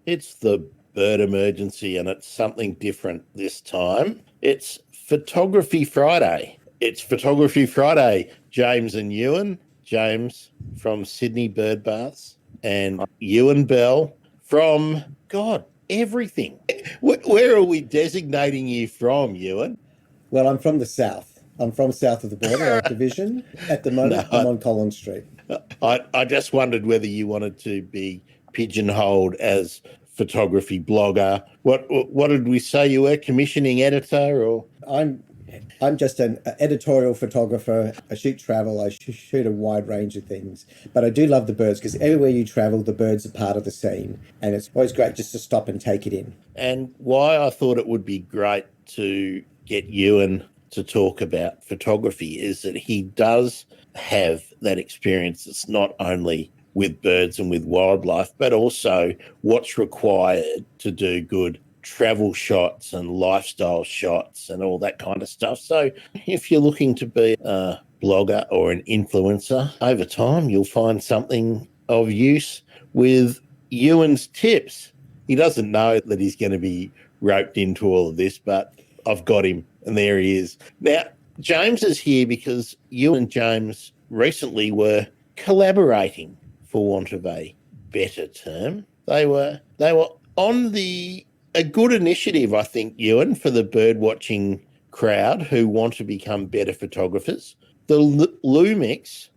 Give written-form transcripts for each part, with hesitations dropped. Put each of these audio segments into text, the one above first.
It's the bird emergency, and it's something different this time. It's Photography Friday. It's Photography Friday. James and Ewen. James from Sydney Bird Baths, and Ewen Bell from, God, everything. Where are we designating you from, Ewen? Well, I'm from the south. I'm from south of the border, our division. At the moment, I'm on Collins Street. I just wondered whether you wanted to be pigeonholed as photography blogger. What did we say you were? Commissioning editor, or? I'm just an editorial photographer. I shoot travel. I shoot a wide range of things. But I do love the birds because everywhere you travel, the birds are part of the scene. And it's always great just to stop and take it in. And why I thought it would be great to get Ewen to talk about photography is that he does have that experience. It's not only with birds and with wildlife, but also what's required to do good travel shots and lifestyle shots and all that kind of stuff. So if you're looking to be a blogger or an influencer, over time you'll find something of use with Ewan's tips. He doesn't know that he's going to be roped into all of this, but I've got him, and there he is. Now, James is here because Ewen and James recently were collaborating, for want of a better term. They were on a good initiative, I think, Ewen, for the bird watching crowd who want to become better photographers. The Lumix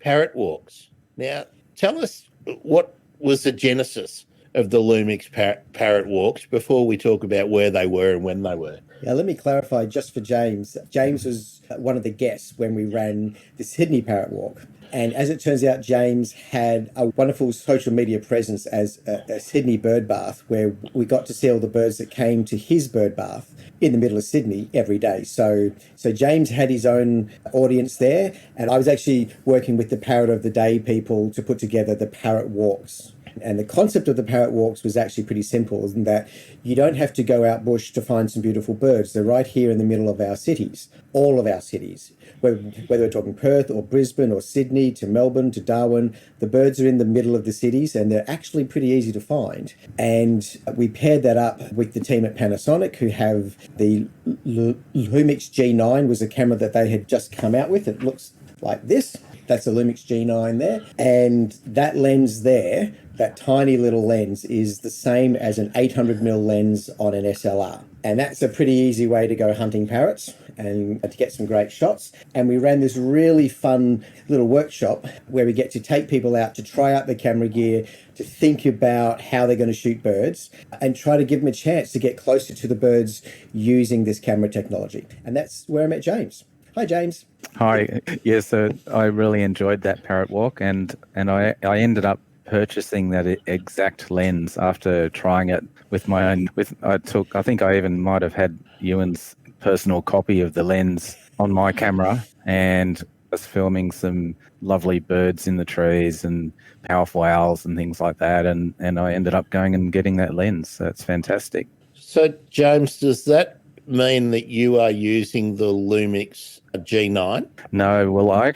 parrot walks. Now, tell us what was the genesis of the Lumix parrot walks before we talk about where they were and when they were. Yeah, let me clarify just for James. James was one of the guests when we ran the Sydney Parrot Walk. And as it turns out, James had a wonderful social media presence as a Sydney bird bath, where we got to see all the birds that came to his bird bath in the middle of Sydney every day. So James had his own audience there, and I was actually working with the Parrot of the Day people to put together the parrot walks. And the concept of the parrot walks was actually pretty simple, in that you don't have to go out bush to find some beautiful birds. They're right here in the middle of our cities, all of our cities. Whether we're talking Perth or Brisbane or Sydney to Melbourne to Darwin, the birds are in the middle of the cities and they're actually pretty easy to find. And we paired that up with the team at Panasonic, who have the Lumix G9, was a camera that they had just come out with. It looks like this. That's a Lumix G9 there. And that lens there, that tiny little lens, is the same as an 800mm lens on an SLR. And that's a pretty easy way to go hunting parrots and to get some great shots. And we ran this really fun little workshop where we get to take people out to try out the camera gear, to think about how they're going to shoot birds, and try to give them a chance to get closer to the birds using this camera technology. And that's where I met James. Hi, James. Hi. Yes, I really enjoyed that parrot walk, and I ended up purchasing that exact lens after trying it with my own. I think I even might have had Ewan's personal copy of the lens on my camera, and was filming some lovely birds in the trees and powerful owls and things like that, and I ended up going and getting that lens. So it's fantastic. So, James, does that mean that you are using the Lumix G9? No, well, I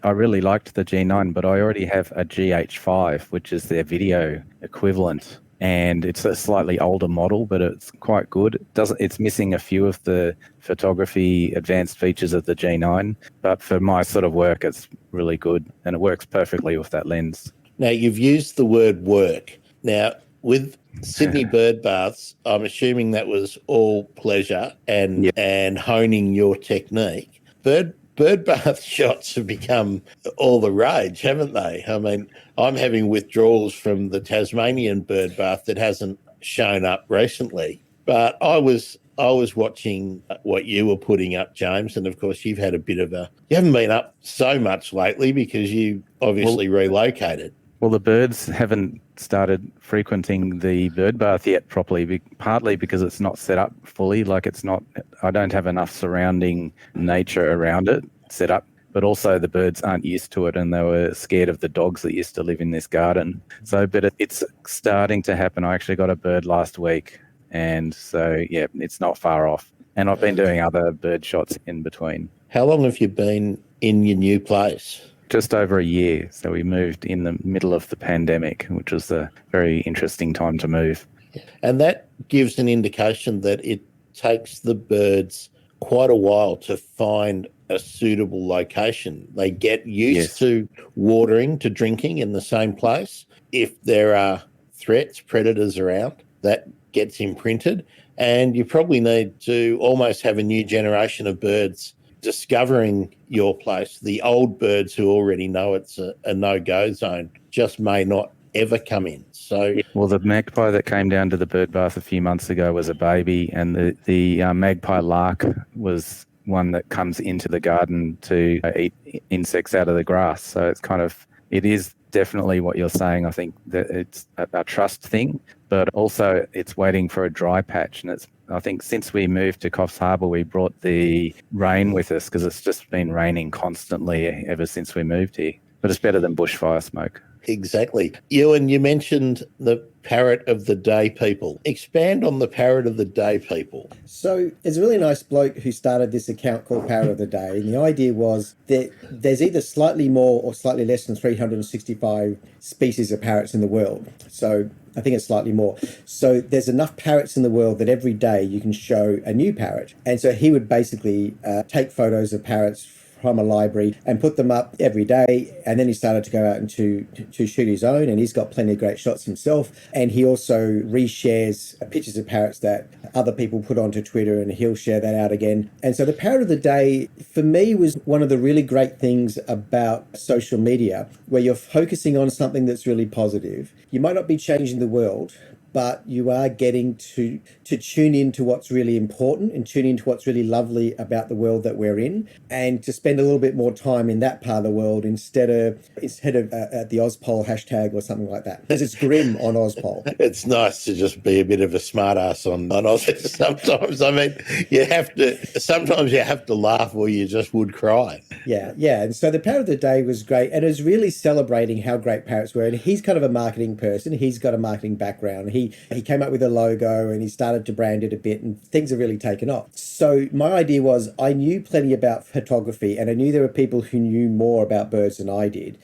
really liked the G9, but I already have a GH5, which is their video equivalent, and it's a slightly older model, but it's quite good. It's missing a few of the photography advanced features of the G9, but for my sort of work, it's really good, and it works perfectly with that lens. Now, you've used the word work. Now, with Sydney bird baths, I'm assuming that was all pleasure and honing your technique. Bird bath shots have become all the rage, haven't they? I mean, I'm having withdrawals from the Tasmanian bird bath that hasn't shown up recently. But I was watching what you were putting up, James, and of course you haven't been up so much lately because you obviously relocated. Well, the birds haven't started frequenting the bird bath yet properly, partly because it's not set up fully. I don't have enough surrounding nature around it set up, but also the birds aren't used to it, and they were scared of the dogs that used to live in this garden. But it's starting to happen. I actually got a bird last week, and so, yeah, it's not far off. And I've been doing other bird shots in between. How long have you been in your new place? just over a year. So we moved in the middle of the pandemic, which was a very interesting time to move. And that gives an indication that it takes the birds quite a while to find a suitable location. They get used to watering, to drinking in the same place. If there are threats, predators around, that gets imprinted. And you probably need to almost have a new generation of birds discovering your place. The old birds who already know it's a no-go zone just may not ever come in. So, well, the magpie that came down to the birdbath a few months ago was a baby, and the magpie lark was one that comes into the garden to eat insects out of the grass. So it is definitely what you're saying. I think that it's a trust thing, but also it's waiting for a dry patch. And I think since we moved to Coffs Harbour, we brought the rain with us because it's just been raining constantly ever since we moved here. But it's better than bushfire smoke. Exactly. Ewen, you mentioned the parrot of the day people. Expand on the parrot of the day people. So there's a really nice bloke who started this account called Parrot of the Day. And the idea was that there's either slightly more or slightly less than 365 species of parrots in the world. So I think it's slightly more. So there's enough parrots in the world that every day you can show a new parrot. And so he would basically take photos of parrots from a library and put them up every day. And then he started to go out and to shoot his own, and he's got plenty of great shots himself. And he also reshares pictures of parrots that other people put onto Twitter, and he'll share that out again. And so the parrot of the day for me was one of the really great things about social media, where you're focusing on something that's really positive. You might not be changing the world, but you are getting to tune into what's really important and tune into what's really lovely about the world that we're in, and to spend a little bit more time in that part of the world instead of at the Ozpol hashtag or something like that, because it's grim on Ozpol. It's nice to just be a bit of a smartass on Oz sometimes. I mean, sometimes you have to laugh or you just would cry. Yeah. And so the parrot of the day was great, and it was really celebrating how great parrots were. And he's kind of a marketing person. He's got a marketing background. He came up with a logo and he started to brand it a bit, and things have really taken off. So my idea was, I knew plenty about photography, and I knew there were people who knew more about birds than I did.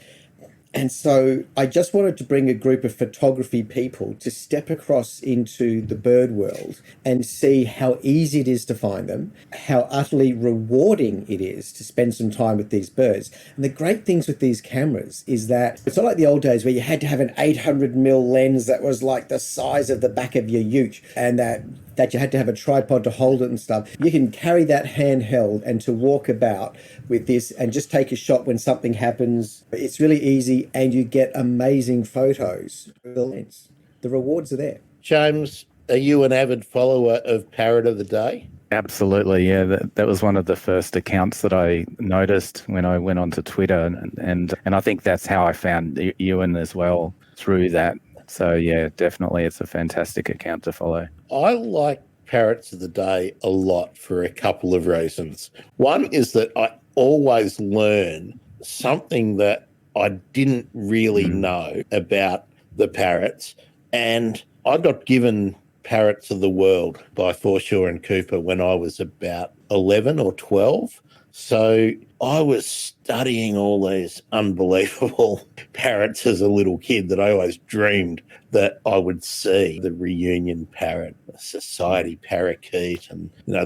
And so I just wanted to bring a group of photography people to step across into the bird world and see how easy it is to find them, how utterly rewarding it is to spend some time with these birds. And the great things with these cameras is that it's not like the old days where you had to have an 800mm lens that was like the size of the back of your ute, and that you had to have a tripod to hold it and stuff. You can carry that handheld and to walk about with this and just take a shot when something happens. It's really easy, and you get amazing photos. The rewards are there. James, are you an avid follower of Parrot of the Day? Absolutely, yeah. That was one of the first accounts that I noticed when I went onto Twitter, and I think that's how I found Ewen as well, through that. So yeah, definitely it's a fantastic account to follow. I like Parrots of the Day a lot for a couple of reasons. One is that I always learn something that I didn't really know about the parrots, and I got given Parrots of the World by Forshaw and Cooper when I was about 11 or 12. So I was studying all these unbelievable parrots as a little kid that I always dreamed that I would see. The reunion parrot, the society parakeet, and the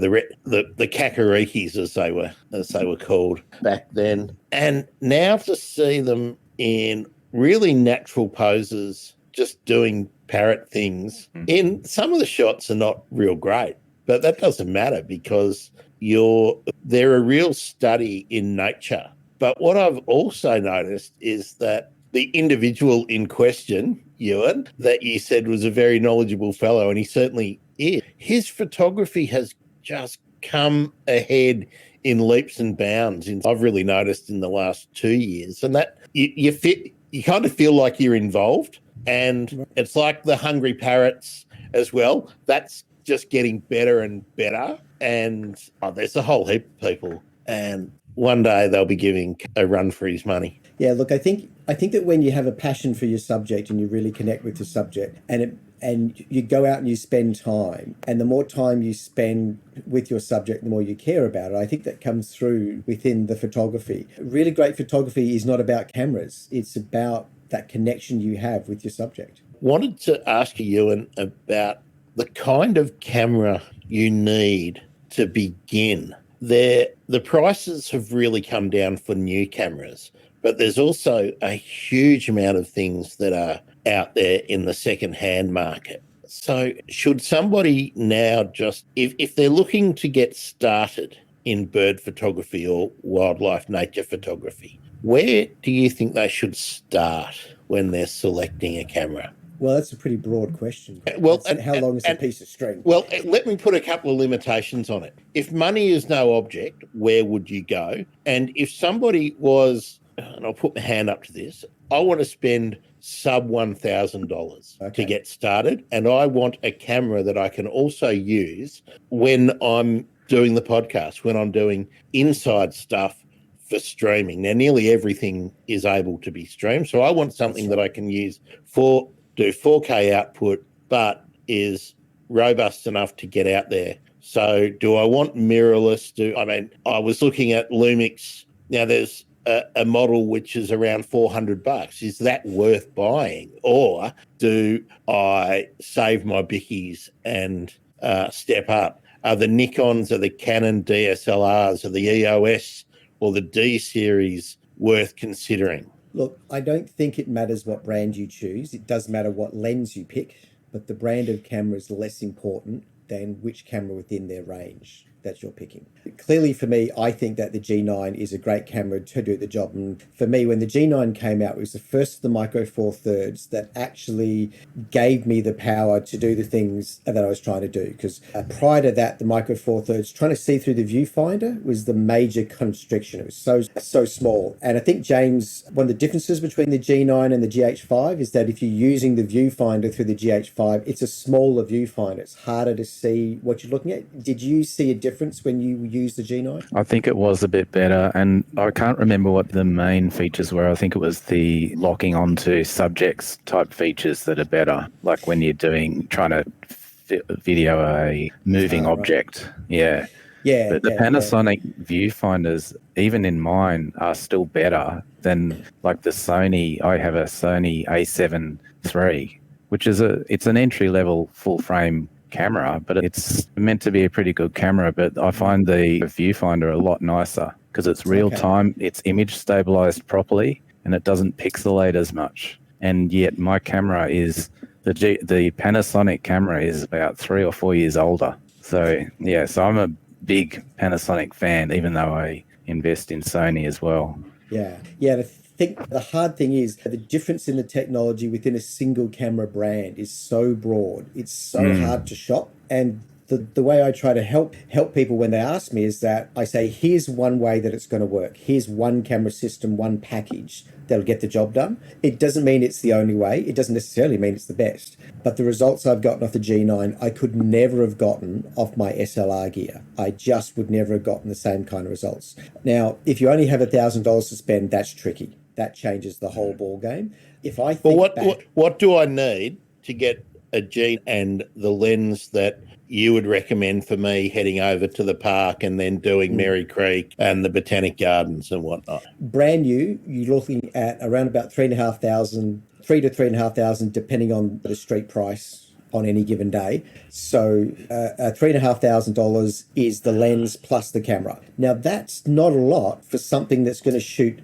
kakarikis as they were called back then. And now to see them in really natural poses, just doing parrot things. In some of the shots are not real great, but that doesn't matter because they're a real study in nature. But what I've also noticed is that the individual in question, Ewen, that you said was a very knowledgeable fellow, and he certainly is, his photography has just come ahead in leaps and bounds. I've really noticed in the last 2 years, and that you kind of feel like you're involved, and it's like the Hungry Parrots as well. That's just getting better and better. And there's a whole heap of people. And one day they'll be giving a run for his money. Yeah, look, I think that when you have a passion for your subject and you really connect with the subject, and you go out and you spend time, and the more time you spend with your subject, the more you care about it. I think that comes through within the photography. Really great photography is not about cameras. It's about that connection you have with your subject. Wanted to ask you, Ewan, about the kind of camera you need to begin. The prices have really come down for new cameras, but there's also a huge amount of things that are out there in the second-hand market. So should somebody now just, if they're looking to get started in bird photography or wildlife nature photography, where do you think they should start when they're selecting a camera? Well, that's a pretty broad question. Well, how long is a piece of string? Well, let me put a couple of limitations on it. If money is no object, where would you go? And if somebody was, and I'll put my hand up to this, I want to spend sub $1,000 to get started, and I want a camera that I can also use when I'm doing the podcast, when I'm doing inside stuff for streaming. Now, nearly everything is able to be streamed, so I want something that I can use for do 4K output, but is robust enough to get out there. So do I want mirrorless? I was looking at Lumix. Now there's a model which is around $400. Is that worth buying? Or do I save my bickies and step up? Are the Nikons, are the Canon DSLRs, are the EOS or the D series worth considering? Look, I don't think it matters what brand you choose. It does matter what lens you pick, but the brand of camera is less important than which camera within their range that you're picking. Clearly for me, I think that the G9 is a great camera to do the job. And for me, when the G9 came out, it was the first of the Micro Four Thirds that actually gave me the power to do the things that I was trying to do. Because prior to that, the Micro Four Thirds, trying to see through the viewfinder was the major constriction. It was so small. And I think, James, one of the differences between the G9 and the GH5 is that if you're using the viewfinder through the GH5, it's a smaller viewfinder. It's harder to see what you're looking at. Did you see a difference when you used the G9? I think it was a bit better, and I can't remember what the main features were. I think it was the locking onto subjects type features that are better, like when you're trying to video a moving object. Yeah. Yeah. But the Panasonic viewfinders, even in mine, are still better than like the Sony. I have a Sony A7 III, which is it's an entry level full frame camera, but it's meant to be a pretty good camera. But I find the viewfinder a lot nicer because it's real time, it's image stabilized properly, and it doesn't pixelate as much. And yet my camera is the Panasonic camera is about 3 or 4 years older. So yeah, so I'm a big Panasonic fan, even though I invest in Sony as well. Yeah. I think the hard thing is the difference in the technology within a single camera brand is so broad. It's so hard to shop. And the way I try to help people when they ask me is that I say, here's one way that it's going to work. Here's one camera system, one package that'll get the job done. It doesn't mean it's the only way. It doesn't necessarily mean it's the best. But the results I've gotten off the G9, I could never have gotten off my SLR gear. I just would never have gotten the same kind of results. Now, if you only have $1,000 to spend, that's tricky. That changes the whole ball game. If I think what do I need to get a G and the lens that you would recommend for me heading over to the park and then doing Merry Creek and the Botanic Gardens and whatnot? Brand new, you're looking at around about $3,500 to $3,500, depending on the street price on any given day. So $3,500 is the lens plus the camera. Now that's not a lot for something that's going to shoot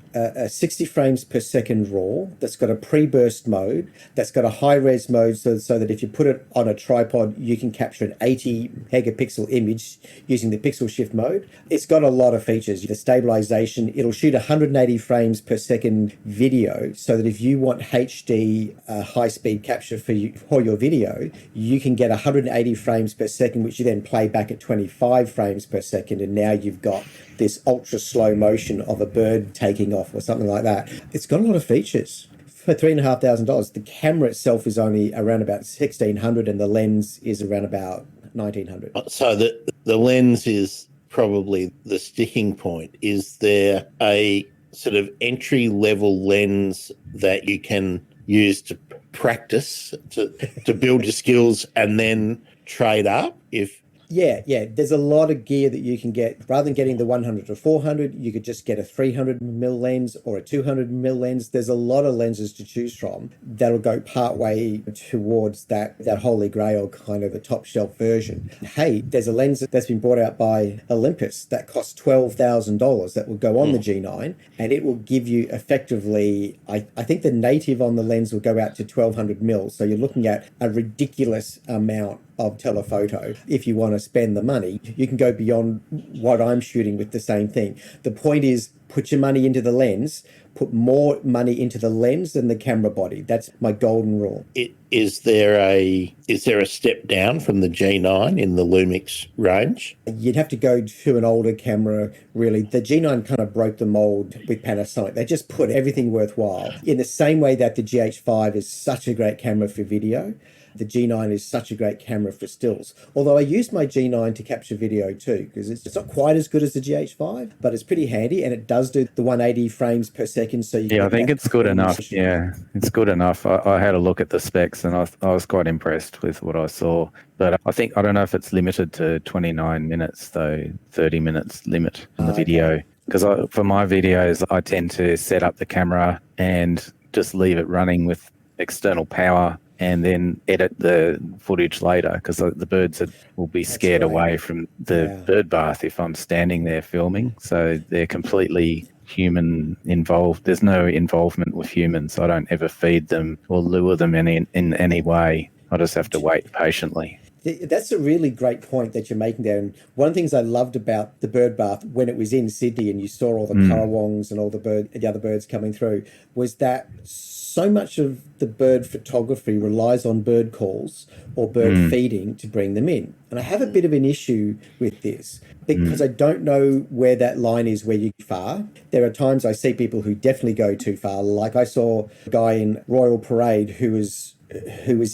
60 frames per second raw, that's got a pre-burst mode, that's got a high-res mode so that if you put it on a tripod, you can capture an 80 megapixel image using the pixel shift mode. It's got a lot of features. The stabilization, it'll shoot 180 frames per second video so that if you want HD high-speed capture for your video, you can get 180 frames per second, which you then play back at 25 frames per second, and now you've got this ultra slow motion of a bird taking off or something like that. It's got a lot of features. For $3,500, the camera itself is only around about $1,600 and the lens is around about $1,900. So the lens is probably the sticking point. Is there a sort of entry level lens that you can use to practice to build your skills and then trade up if Yeah. There's a lot of gear that you can get. Rather than getting the 100 to 400, you could just get a 300mm lens or a 200mm lens. There's a lot of lenses to choose from that'll go partway towards that holy grail kind of a top shelf version. Hey, there's a lens that's been brought out by Olympus that costs $12,000 that will go on the G9, and it will give you effectively, I think the native on the lens will go out to 1200mm. So you're looking at a ridiculous amount of telephoto. If you want to spend the money, you can go beyond what I'm shooting with the same thing. The point is, put your money into the lens, put more money into the lens than the camera body. That's my golden rule. Is there a step down from the G9 in the Lumix range? You'd have to go to an older camera, really. The G9 kind of broke the mold with Panasonic. They just put everything worthwhile. In the same way that the GH5 is such a great camera for video, the G9 is such a great camera for stills. Although I use my G9 to capture video too, because it's not quite as good as the GH5, but it's pretty handy, and it does do the 180 frames per second. So I think it's good enough. Yeah, it's good enough. I had a look at the specs, and I was quite impressed with what I saw. But I don't know if it's limited to 29 minutes, though, 30 minutes limit on the video. Because for my videos, I tend to set up the camera and just leave it running with external power, and then edit the footage later, because the birds will be scared away from the bird bath if I'm standing there filming. So they're completely human involved. There's no involvement with humans. I don't ever feed them or lure them in any way. I just have to wait patiently. That's a really great point that you're making there. And one of the things I loved about the bird bath when it was in Sydney and you saw all the currawongs and all the other birds coming through was that so much of the bird photography relies on bird calls or bird feeding to bring them in. And I have a bit of an issue with this because I don't know where that line is where you go far. There are times I see people who definitely go too far. Like I saw a guy in Royal Parade who was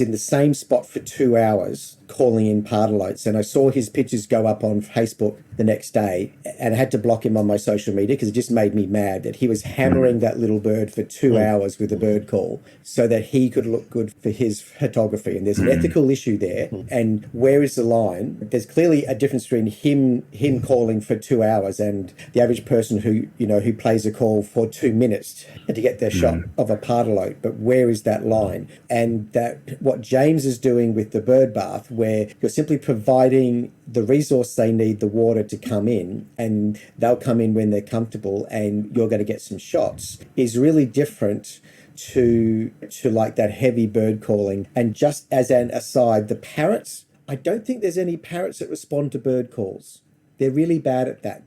in the same spot for 2 hours calling in pardalotes, and I saw his pictures go up on Facebook the next day, and I had to block him on my social media because it just made me mad that he was hammering that little bird for 2 hours with a bird call so that he could look good for his photography. And there's an ethical issue there. And where is the line? There's clearly a difference between him calling for 2 hours and the average person who plays a call for 2 minutes to get their shot of a pardalote. But where is that line? And that what James is doing with the bird bath, where you're simply providing the resource they need, the water, to come in, and they'll come in when they're comfortable and you're going to get some shots, is really different to like that heavy bird calling. And just as an aside, the parrots, I don't think there's any parrots that respond to bird calls. They're really bad at that.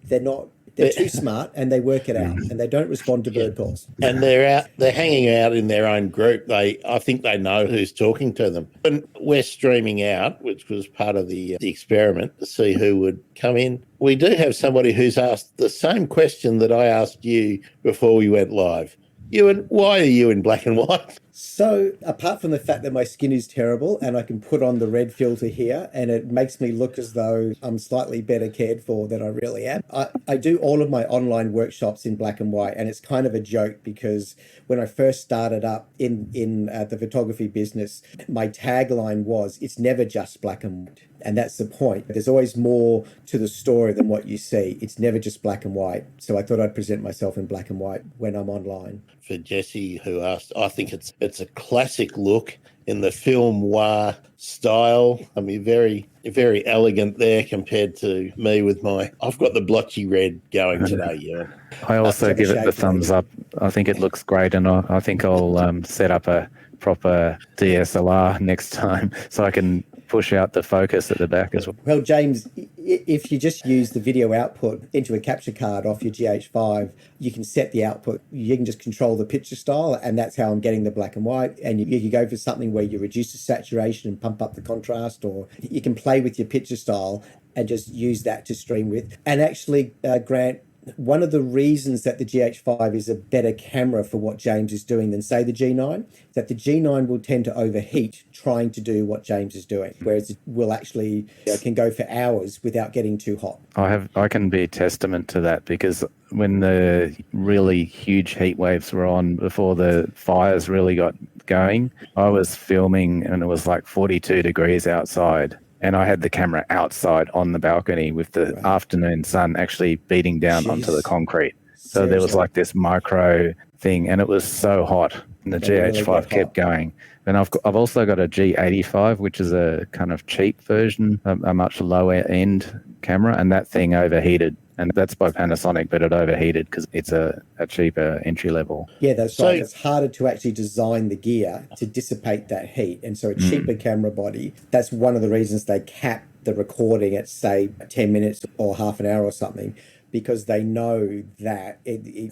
They're too smart and they work it out and they don't respond to bird calls. And they're hanging out in their own group. I think they know who's talking to them. And we're streaming out, which was part of the experiment, to see who would come in. We do have somebody who's asked the same question that I asked you before we went live. Ewen, why are you in black and white? So apart from the fact that my skin is terrible and I can put on the red filter here and it makes me look as though I'm slightly better cared for than I really am, I do all of my online workshops in black and white, and it's kind of a joke because when I first started up in the photography business, my tagline was, it's never just black and white. And that's the point. There's always more to the story than what you see. It's never just black and white. So I thought I'd present myself in black and white when I'm online. For Jesse, who asked, I think it's a classic look in the film noir style. I mean, very, very elegant there compared to me with I've got the blotchy red going today, yeah. I also give it the thumbs up. I think it looks great, and I think I'll set up a proper DSLR next time so I can push out the focus at the back as well. Well, James, if you just use the video output into a capture card off your GH5, you can set the output. You can just control the picture style, and that's how I'm getting the black and white. And you can go for something where you reduce the saturation and pump up the contrast, or you can play with your picture style and just use that to stream with. And actually, Grant, one of the reasons that the GH5 is a better camera for what James is doing than, say, the G9, that the G9 will tend to overheat trying to do what James is doing, whereas it will actually can go for hours without getting too hot. I can be a testament to that, because when the really huge heat waves were on before the fires really got going, I was filming and it was like 42 degrees outside. And I had the camera outside on the balcony with the afternoon sun actually beating down onto the concrete. So there was like this micro thing, and it was so hot. And the GH5 kept going. And I've also got a G85, which is a kind of cheap version, a much lower end camera, and that thing overheated. And that's by Panasonic, but it overheated because it's a cheaper entry level. Yeah, that's right. It's harder to actually design the gear to dissipate that heat. And so a cheaper camera body, that's one of the reasons they cap the recording at, say, 10 minutes or half an hour or something, because they know that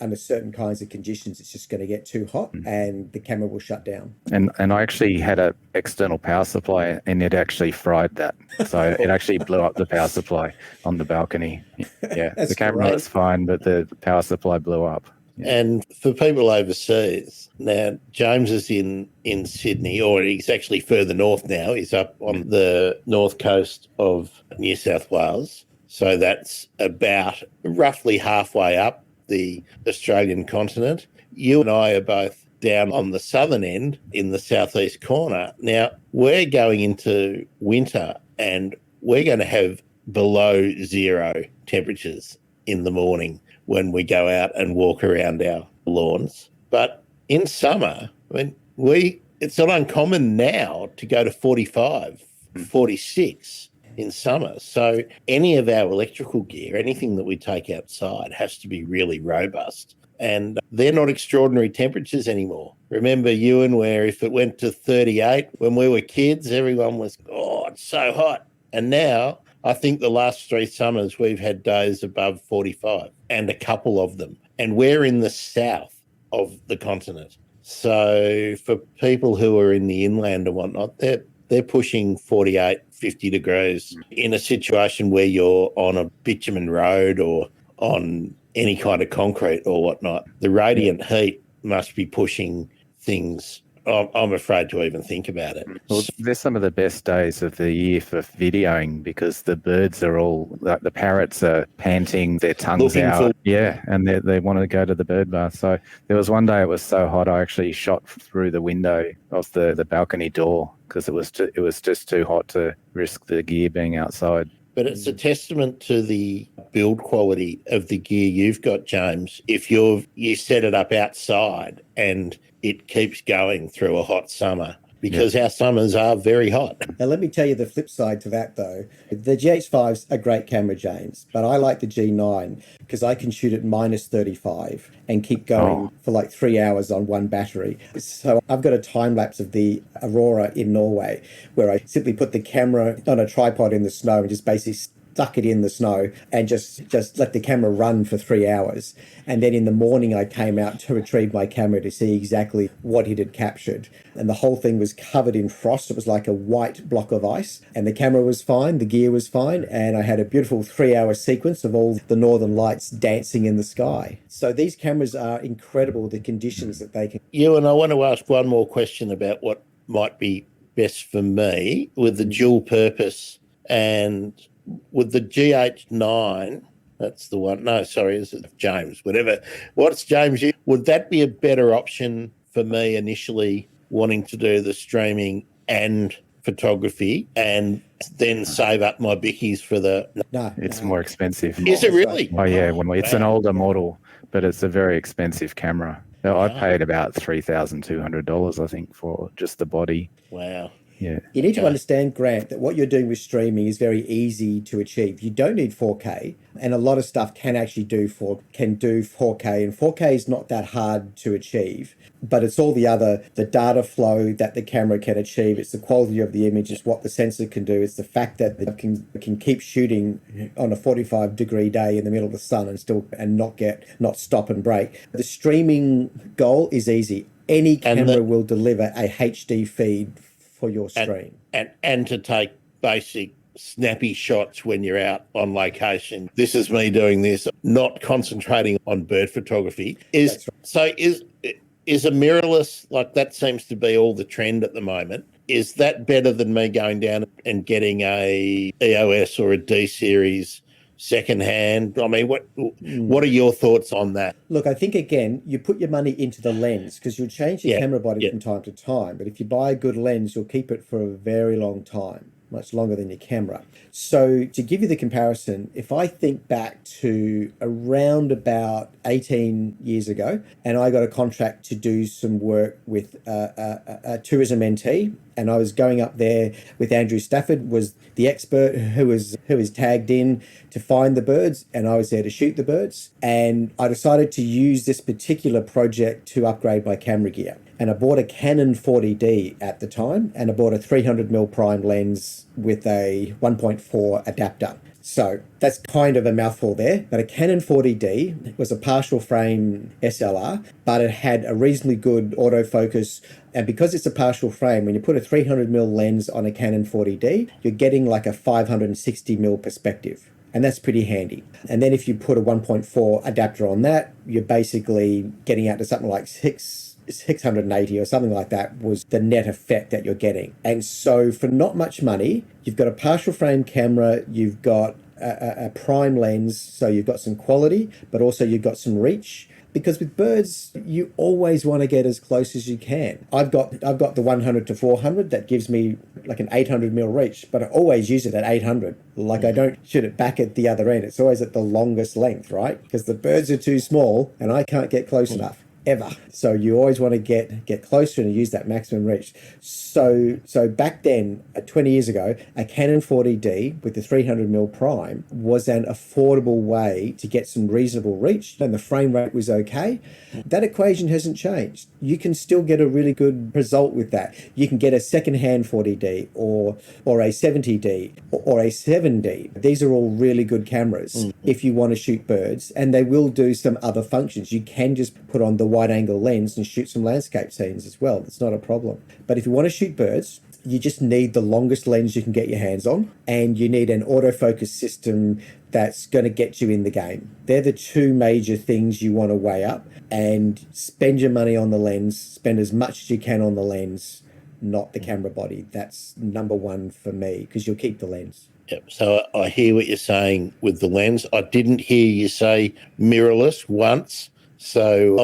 under certain kinds of conditions, it's just going to get too hot and the camera will shut down. And I actually had an external power supply, and it actually fried that. So it actually blew up the power supply on the balcony. Yeah, the camera was fine, but the power supply blew up. Yeah. And for people overseas, now James is in Sydney, or he's actually further north now. He's up on the north coast of New South Wales. So that's about roughly halfway up the Australian continent. You and I are both down on the southern end in the southeast corner. Now, we're going into winter and we're going to have below zero temperatures in the morning when we go out and walk around our lawns. But in summer, I mean, it's not uncommon now to go to 45, 46 in summer. So any of our electrical gear, anything that we take outside, has to be really robust. And they're not extraordinary temperatures anymore. Remember, Ewen, where if it went to 38 when we were kids, everyone was, oh, it's so hot. And now I think the last 3 summers we've had days above 45, and a couple of them. And we're in the south of the continent. So for people who are in the inland and whatnot, they're pushing 48, 50 degrees in a situation where you're on a bitumen road or on any kind of concrete or whatnot. The radiant heat must be pushing things. I'm afraid to even think about it. Well, they're some of the best days of the year for videoing, because the birds are all, like the parrots are panting their tongues out. Yeah, and they want to go to the bird bath. So there was one day it was so hot I actually shot through the window of the balcony door, because it was just too hot to risk the gear being outside. But it's a testament to the build quality of the gear you've got, James. If you set it up outside and it keeps going through a hot summer, because our summers are very hot. Now, let me tell you the flip side to that, though. The GH5's a great camera, James, but I like the G9 because I can shoot at minus 35 and keep going for like 3 hours on one battery. So I've got a time lapse of the Aurora in Norway where I simply put the camera on a tripod in the snow and just basically stuck it in the snow and just let the camera run for 3 hours. And then in the morning, I came out to retrieve my camera to see exactly what it had captured. And the whole thing was covered in frost. It was like a white block of ice. And the camera was fine, the gear was fine, and I had a beautiful 3-hour sequence of all the northern lights dancing in the sky. So these cameras are incredible, the conditions that they can. Ewan, I want to ask one more question about what might be best for me with the dual purpose. And with the GH9, that's the one. No, sorry, is it James? Whatever. What's James? Would that be a better option for me initially, wanting to do the streaming and photography, and then save up my bickies for the? No, it's more expensive. Is it really? Oh yeah, it's an older model, but it's a very expensive camera. I paid about $3,200, I think, for just the body. Wow. Yeah. You need to understand, Grant, that what you're doing with streaming is very easy to achieve. You don't need 4K, and a lot of stuff can do 4K, and 4K is not that hard to achieve. But it's all the data flow that the camera can achieve. It's the quality of the image. It's what the sensor can do. It's the fact that it can keep shooting on a 45-degree day in the middle of the sun and not stop and break. The streaming goal is easy. Any camera will deliver a HD feed for your stream. And to take basic snappy shots when you're out on location. This is me doing this, not concentrating on bird photography. Is a mirrorless, like that seems to be all the trend at the moment. Is that better than me going down and getting a EOS or a D series secondhand? I mean, what are your thoughts on that? Look, I think, again, you put your money into the lens because you'll change your camera body from time to time. But if you buy a good lens, you'll keep it for a very long time, much longer than your camera. So to give you the comparison, if I think back to around about 18 years ago, and I got a contract to do some work with a tourism NT, and I was going up there with Andrew Stafford, was the expert who was tagged in to find the birds, and I was there to shoot the birds. And I decided to use this particular project to upgrade my camera gear. And I bought a Canon 40D at the time, and I bought a 300mm prime lens with a 1.4 adapter. So that's kind of a mouthful there. But a Canon 40D was a partial frame SLR, but it had a reasonably good autofocus. And because it's a partial frame, when you put a 300mm lens on a Canon 40D, you're getting like a 560mm perspective. And that's pretty handy. And then if you put a 1.4 adapter on that, you're basically getting out to something like 680 or something like that was the net effect that you're getting. And so for not much money, you've got a partial frame camera, you've got a prime lens, so you've got some quality, but also you've got some reach. Because with birds, you always want to get as close as you can. I've got the 100 to 400 that gives me like an 800mm reach, but I always use it at 800. Like I don't shoot it back at the other end. It's always at the longest length, right? Because the birds are too small and I can't get close enough. Ever. So you always want to get closer and use that maximum reach. So back then, 20 years ago, a Canon 40D with the 300mm prime was an affordable way to get some reasonable reach, and the frame rate was okay. That equation hasn't changed. You can still get a really good result with that. You can get a secondhand 40D or a 70D or a 7D. These are all really good cameras if you want to shoot birds, and they will do some other functions. You can just put on the wide angle lens and shoot some landscape scenes as well. That's not a problem. But if you want to shoot birds, you just need the longest lens you can get your hands on, and you need an autofocus system that's going to get you in the game. They're the two major things you want to weigh up, and spend your money on the lens, spend as much as you can on the lens, not the camera body. That's number one for me, because you'll keep the lens. Yep. So I hear what you're saying with the lens. I didn't hear you say mirrorless once. So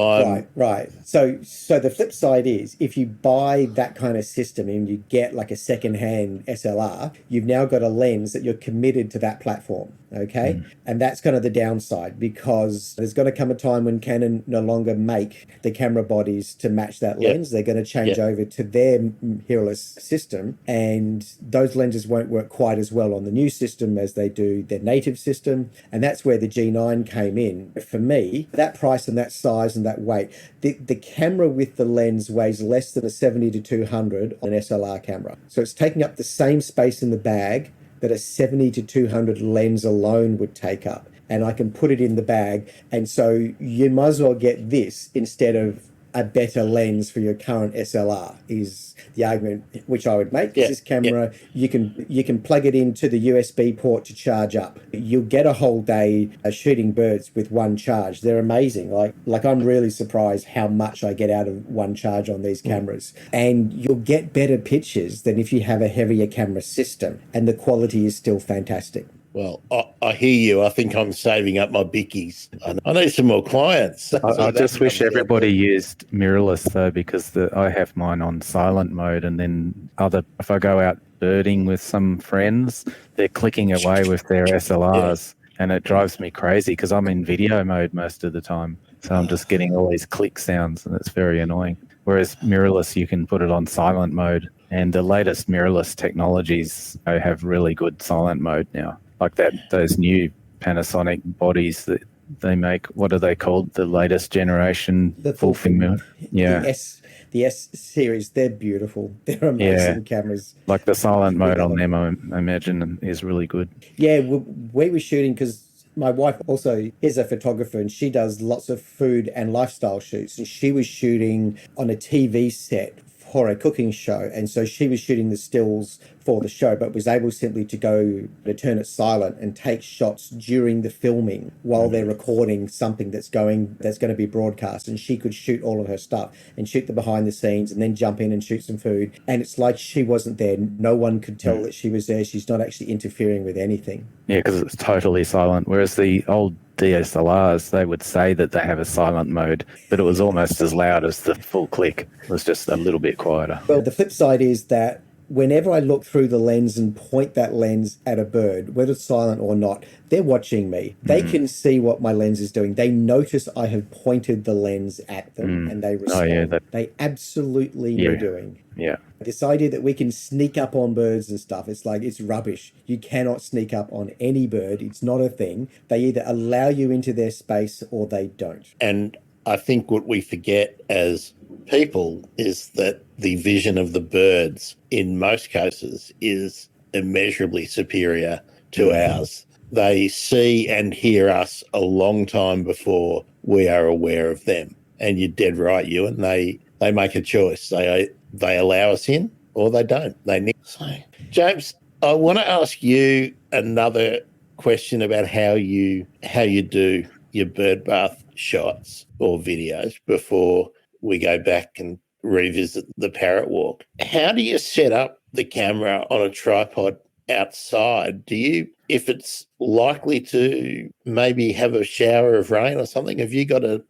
right. So the flip side is, if you buy that kind of system and you get like a second-hand SLR, you've now got a lens that you're committed to that platform, okay? And that's kind of the downside, because there's going to come a time when Canon no longer make the camera bodies to match that lens. They're going to change over to their mirrorless system, and those lenses won't work quite as well on the new system as they do their native system. And that's where the G9 came in. For me, that price and that size and that weight, the camera with the lens weighs less than a 70 to 200 on an SLR camera. So it's taking up the same space in the bag that a 70 to 200 lens alone would take up. And I can put it in the bag. And so you might as well get this instead of a better lens for your current SLR, is the argument which I would make. This camera, you can plug it into the USB port to charge up. You'll get a whole day shooting birds with one charge. They're amazing. Like I'm really surprised how much I get out of one charge on these cameras. And you'll get better pictures than if you have a heavier camera system, and the quality is still fantastic. Well, I hear you. I think I'm saving up my bickies. I need some more clients. I just wish everybody used mirrorless, though, because I have mine on silent mode, and then if I go out birding with some friends, they're clicking away with their SLRs, and it drives me crazy because I'm in video mode most of the time. So I'm just getting all these click sounds, and it's very annoying. Whereas mirrorless, you can put it on silent mode, and the latest mirrorless technologies have really good silent mode now. Like those new Panasonic bodies that they make, what are they called? The latest generation, the full film. The S series, they're beautiful. They're amazing cameras. Like the silent mode on them, I imagine, is really good. Yeah, we were shooting because my wife also is a photographer, and she does lots of food and lifestyle shoots. And she was shooting on a TV set horror cooking show, and so she was shooting the stills for the show, but was able simply to go to turn it silent and take shots during the filming while they're recording something that's going to be broadcast. And she could shoot all of her stuff and shoot the behind the scenes and then jump in and shoot some food. And it's like she wasn't there. No one could tell that she was there. She's not actually interfering with anything. Yeah, because it's totally silent. Whereas the old DSLRs, they would say that they have a silent mode, but it was almost as loud as the full click. It was just a little bit quieter. Well, the flip side is that whenever I look through the lens and point that lens at a bird, whether it's silent or not, they're watching me. They can see what my lens is doing. They notice I have pointed the lens at them and they respond. Oh, yeah, they absolutely are doing. Yeah. This idea that we can sneak up on birds and stuff, it's like, it's rubbish. You cannot sneak up on any bird. It's not a thing. They either allow you into their space or they don't. And I think what we forget as people is that the vision of the birds in most cases is immeasurably superior to ours. They see and hear us a long time before we are aware of them. And you're dead right, Ewan. They make a choice. They allow us in or they don't. So, James, I want to ask you another question about how you do your bird bath shots or videos before we go back and revisit the parrot walk. How do you set up the camera on a tripod outside? Do you, if it's likely to maybe have a shower of rain or something, have you got a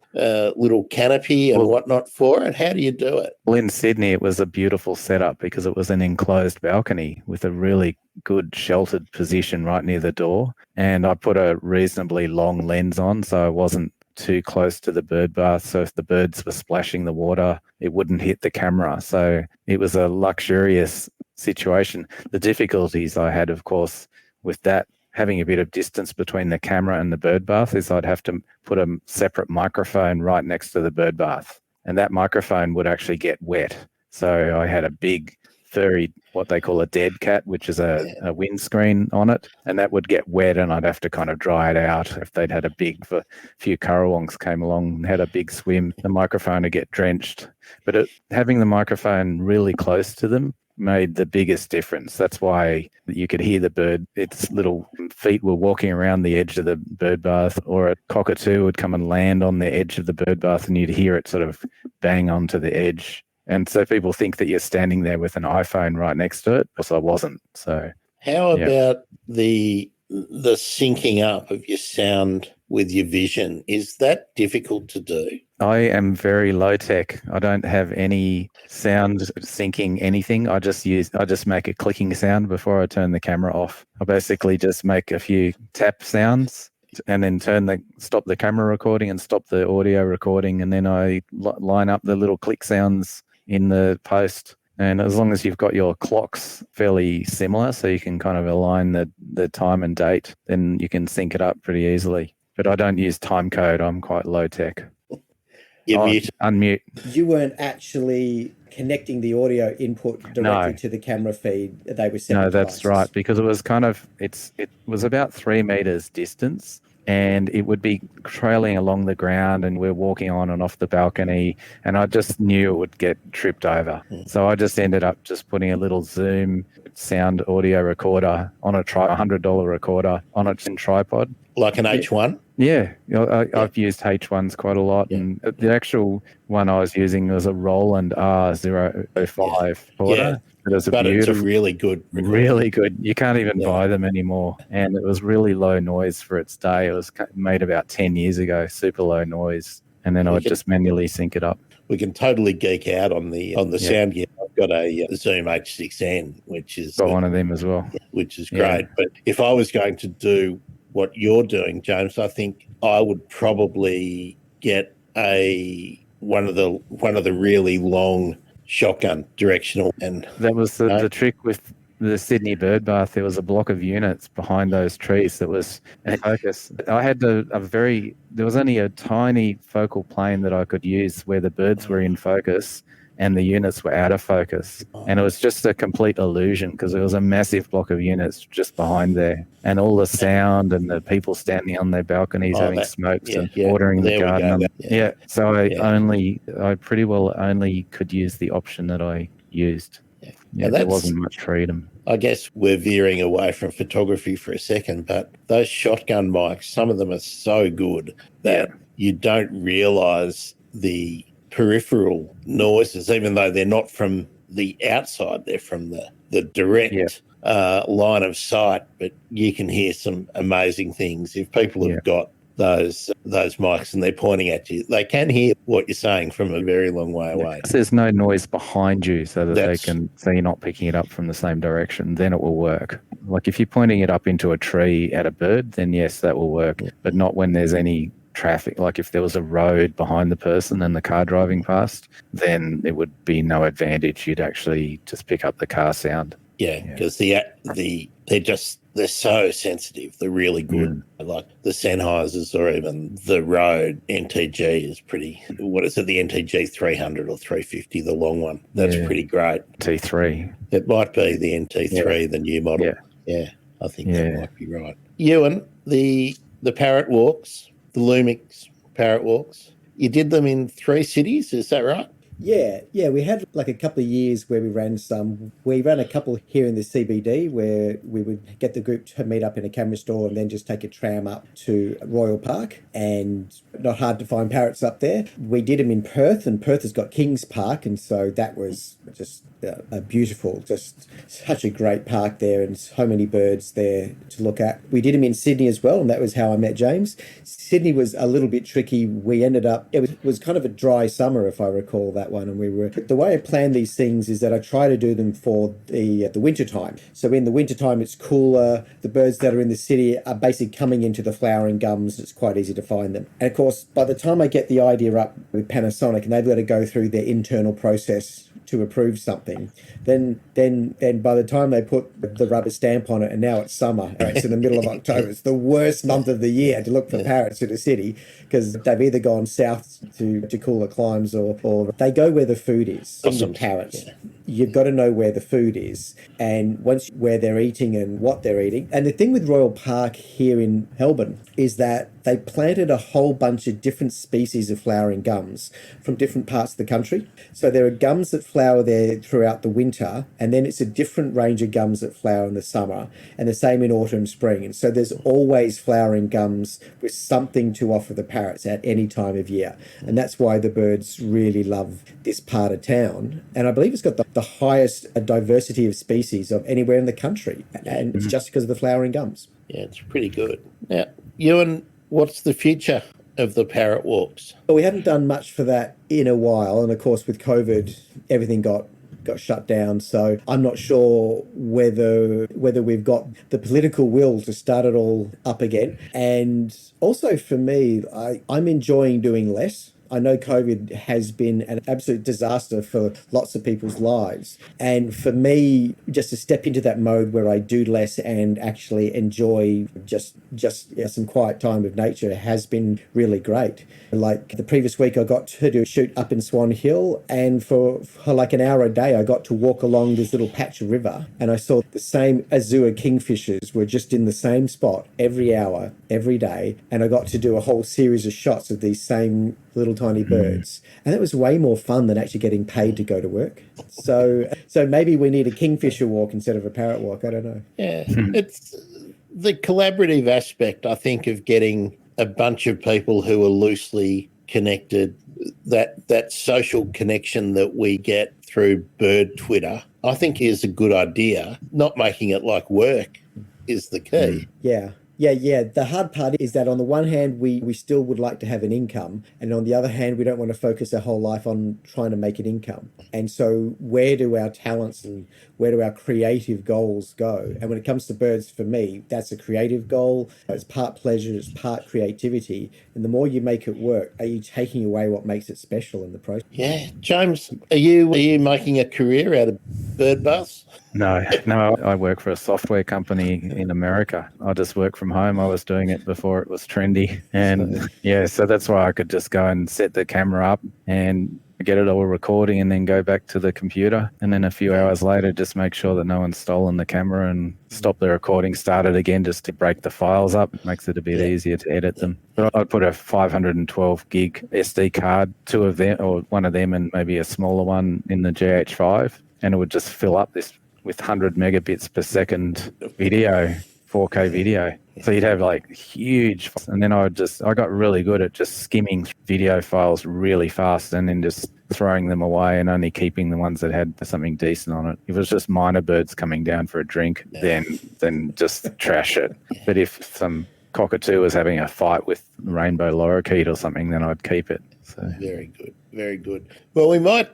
little canopy and whatnot for it? How do you do it? Well, in Sydney, it was a beautiful setup because it was an enclosed balcony with a really good sheltered position right near the door. And I put a reasonably long lens on, so I wasn't too close to the bird bath. So if the birds were splashing the water, it wouldn't hit the camera. So it was a luxurious situation. The difficulties I had, of course, with that, having a bit of distance between the camera and the bird bath, is I'd have to put a separate microphone right next to the bird bath. And that microphone would actually get wet. So I had a big furry, what they call a dead cat, which is a windscreen on it, and that would get wet and I'd have to kind of dry it out. If they'd had a few currawongs came along and had a big swim, the microphone would get drenched. But having the microphone really close to them made the biggest difference. That's why you could hear the bird. Its little feet were walking around the edge of the bird bath, or a cockatoo would come and land on the edge of the bird bath and you'd hear it sort of bang onto the edge. And so people think that you're standing there with an iPhone right next to it. So I wasn't. So how about the syncing up of your sound with your vision? Is that difficult to do? I am very low tech. I don't have any sound syncing anything. I just make a clicking sound before I turn the camera off. I basically just make a few tap sounds and then stop the camera recording and stop the audio recording, and then I line up the little click sounds in the post. And as long as you've got your clocks fairly similar, so you can kind of align the time and date, then you can sync it up pretty easily. But I don't use time code. I'm quite low tech. Unmute. You weren't actually connecting the audio input directly to the camera feed. They were separate. No, that's devices. right, because it was kind of it was about 3 meters distance, and it would be trailing along the ground, and we're walking on and off the balcony, and I just knew it would get tripped over. So I just ended up just putting a little Zoom sound audio recorder on a $100 recorder on its tripod. Like an H1? Yeah, I've used H1s quite a lot, and the actual one I was using was a Roland R005 recorder. It's a really good recorder. Really good. You can't even buy them anymore, and it was really low noise for its day. It was made about 10 years ago, super low noise, and then I would just manually sync it up. We can totally geek out on the sound gear. I've got a Zoom H6N, which is got one of them as well, which is great. But if I was going to do what you're doing, James, I think I would probably get one of the really long shotgun directional. And that was the trick with the Sydney bird bath. There was a block of units behind those trees that was in focus. I had there was only a tiny focal plane that I could use where the birds were in focus and the units were out of focus. And it was just a complete illusion because there was a massive block of units just behind there. And all the sound and the people standing on their balconies having smokes and watering the garden. So I pretty well only could use the option that I used. Yeah, There wasn't much freedom. I guess we're veering away from photography for a second, but those shotgun mics, some of them are so good that you don't realise the peripheral noises, even though they're not from the outside, they're from the direct line of sight, but you can hear some amazing things. If people have got those mics and they're pointing at you, they can hear what you're saying from a very long way away. There's no noise behind you so that so you're not picking it up from the same direction, then it will work. Like if you're pointing it up into a tree at a bird, then yes, that will work, but not when there's any traffic. Like if there was a road behind the person and the car driving past, then it would be no advantage. You'd actually just pick up the car sound. Yeah, because they're so sensitive. They're really good. Like the Sennheisers or even the Rode NTG is pretty. What is it? The NTG 300 or 350, the long one. That's pretty great. T3. It might be the NT3, the new model. Yeah, I think that might be right. Ewen, the parrot walks, the Lumix parrot walks. You did them in 3 cities, is that right? Yeah, we had like a couple of years where we ran some. We ran a couple here in the CBD where we would get the group to meet up in a camera store and then just take a tram up to Royal Park, and not hard to find parrots up there. We did them in Perth, and Perth has got Kings Park, and so that was just a beautiful, just such a great park there, and so many birds there to look at. We did them in Sydney as well, and that was how I met James. Sydney was a little bit tricky. We ended up, it was kind of a dry summer, if I recall that one, and the way I plan these things is that I try to do them for the winter time. So in the winter time, it's cooler. The birds that are in the city are basically coming into the flowering gums. It's quite easy to find them. And of course, by the time I get the idea up with Panasonic and they've got to go through their internal process to approve something, then by the time they put the rubber stamp on it, and now it's summer, it's in the middle of October, it's the worst month of the year to look for parrots in the city, because they've either gone south to cooler climes or they go where the food is. Awesome. Parrots. You've got to know where the food is, and where they're eating and what they're eating. And the thing with Royal Park here in Melbourne is that they planted a whole bunch of different species of flowering gums from different parts of the country. So there are gums that flower there throughout the winter, and then it's a different range of gums that flower in the summer, and the same in autumn, spring. And so there's always flowering gums with something to offer the parrots at any time of year. And that's why the birds really love this part of town. And I believe it's got the highest diversity of species of anywhere in the country. And it's just because of the flowering gums. Yeah, it's pretty good. Now, Ewen, what's the future of the parrot walks? Well, we haven't done much for that in a while. And of course, with COVID, everything got shut down. So I'm not sure whether we've got the political will to start it all up again. And also for me, I'm enjoying doing less. I know COVID has been an absolute disaster for lots of people's lives. And for me, just to step into that mode where I do less and actually enjoy just some quiet time with nature has been really great. Like the previous week, I got to do a shoot up in Swan Hill, and for like an hour a day, I got to walk along this little patch of river, and I saw the same azure kingfishers were just in the same spot every hour, every day, and I got to do a whole series of shots of these same little tiny birds, and it was way more fun than actually getting paid to go to work. So maybe we need a kingfisher walk instead of a parrot walk. I don't know. Yeah, it's the collaborative aspect, I think, of getting a bunch of people who are loosely connected, that social connection that we get through bird Twitter, I think is a good idea. Not making it like work is the key. Yeah. The hard part is that on the one hand, we still would like to have an income. And on the other hand, we don't want to focus our whole life on trying to make an income. And so where do our talents and where do our creative goals go? And when it comes to birds, for me, that's a creative goal. It's part pleasure, it's part creativity. And the more you make it work, are you taking away what makes it special in the process? Yeah. James, are you making a career out of bird baths? No, I work for a software company in America. I just work from home. I was doing it before it was trendy. And so that's why I could just go and set the camera up and get it all recording and then go back to the computer. And then a few hours later, just make sure that no one's stolen the camera and stop the recording, start it again just to break the files up. It makes it a bit easier to edit them. But I'd put a 512 gig SD card, two of them, or one of them and maybe a smaller one in the GH5. and it would just fill up this with 100 megabits per second video, 4K video. So you'd have like huge, and then I got really good at just skimming video files really fast and then just throwing them away and only keeping the ones that had something decent on it. If it was just minor birds coming down for a drink, then just trash it. But if some cockatoo was having a fight with rainbow lorikeet or something, then I'd keep it. So very good. Very good. Well, we might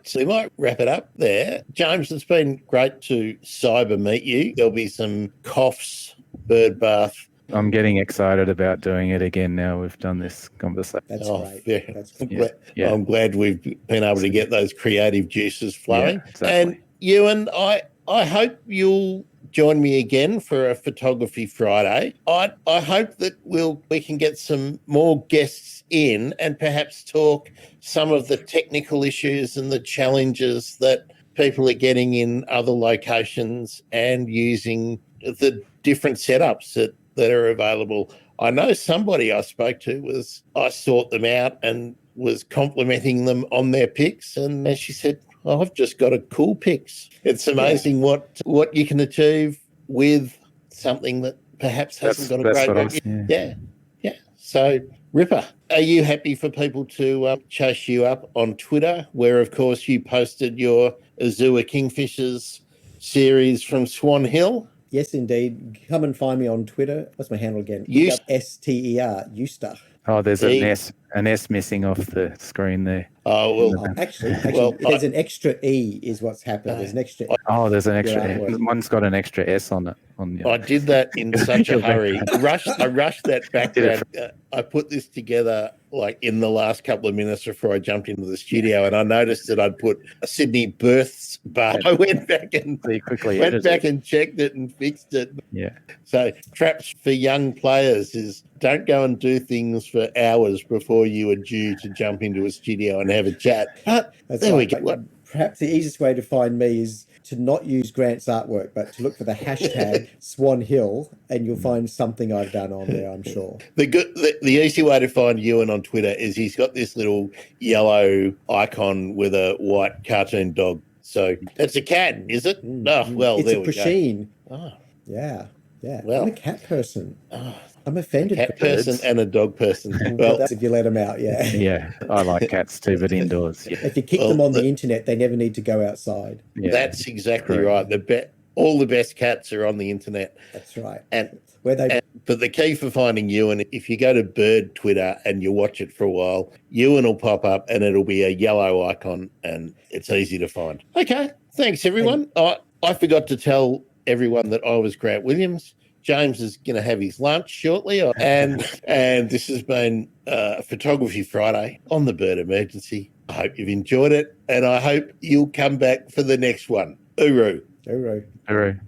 wrap it up there. James, it's been great to cyber meet you. There'll be some coughs, bird bath. I'm getting excited about doing it again now we've done this conversation. That's great. That's great. I'm glad we've been able to get those creative juices flowing. Yeah, exactly. And Ewen, I hope you'll join me again for a Photography Friday. I hope that we can get some more guests in and perhaps talk some of the technical issues and the challenges that people are getting in other locations and using the different setups that are available. I know somebody I spoke to I sought them out and was complimenting them on their pics, and she said, I've just got a cool pics. It's amazing what you can achieve with something that perhaps hasn't got a great Yeah. So, Ripper, are you happy for people to chase you up on Twitter, where, of course, you posted your Azua Kingfishers series from Swan Hill? Yes, indeed. Come and find me on Twitter. What's my handle again? STER, Euster. Oh, there's an S missing off the screen there. Oh, well. Actually, there's an extra E is what's happened. There's an extra E. Oh, there's an extra E. One's got an extra S on it. I did that in such a hurry. I rushed that background. I put this together like in the last couple of minutes before I jumped into the studio, and I noticed that I'd put a Sydney births, but I went back and checked it and fixed it. Yeah. So traps for young players is don't go and do things for hours before you are due to jump into a studio and have a chat. But there we go. Perhaps the easiest way to find me is to not use Grant's artwork, but to look for the hashtag Swan Hill, and you'll find something I've done on there, I'm sure. The easy way to find Ewen on Twitter is he's got this little yellow icon with a white cartoon dog. So that's a cat, is it? Oh, well, it's there we go. It's a Pusheen. Oh. Yeah. Well, I'm a cat person. Oh. I'm offended. Cat person and a dog person. Well, that's if you let them out, yeah. Yeah, I like cats too, but indoors. Yeah. If you keep them on the internet, they never need to go outside. Yeah. That's exactly right. All the best cats are on the internet. That's right. But the key for finding Ewen, if you go to Bird Twitter and you watch it for a while, Ewen will pop up and it'll be a yellow icon and it's easy to find. Okay, thanks everyone. I forgot to tell everyone that I was Grant Williams. James is going to have his lunch shortly, and this has been Photography Friday on the Bird Emergency. I hope you've enjoyed it, and I hope you'll come back for the next one. Uru. Uru. Uru.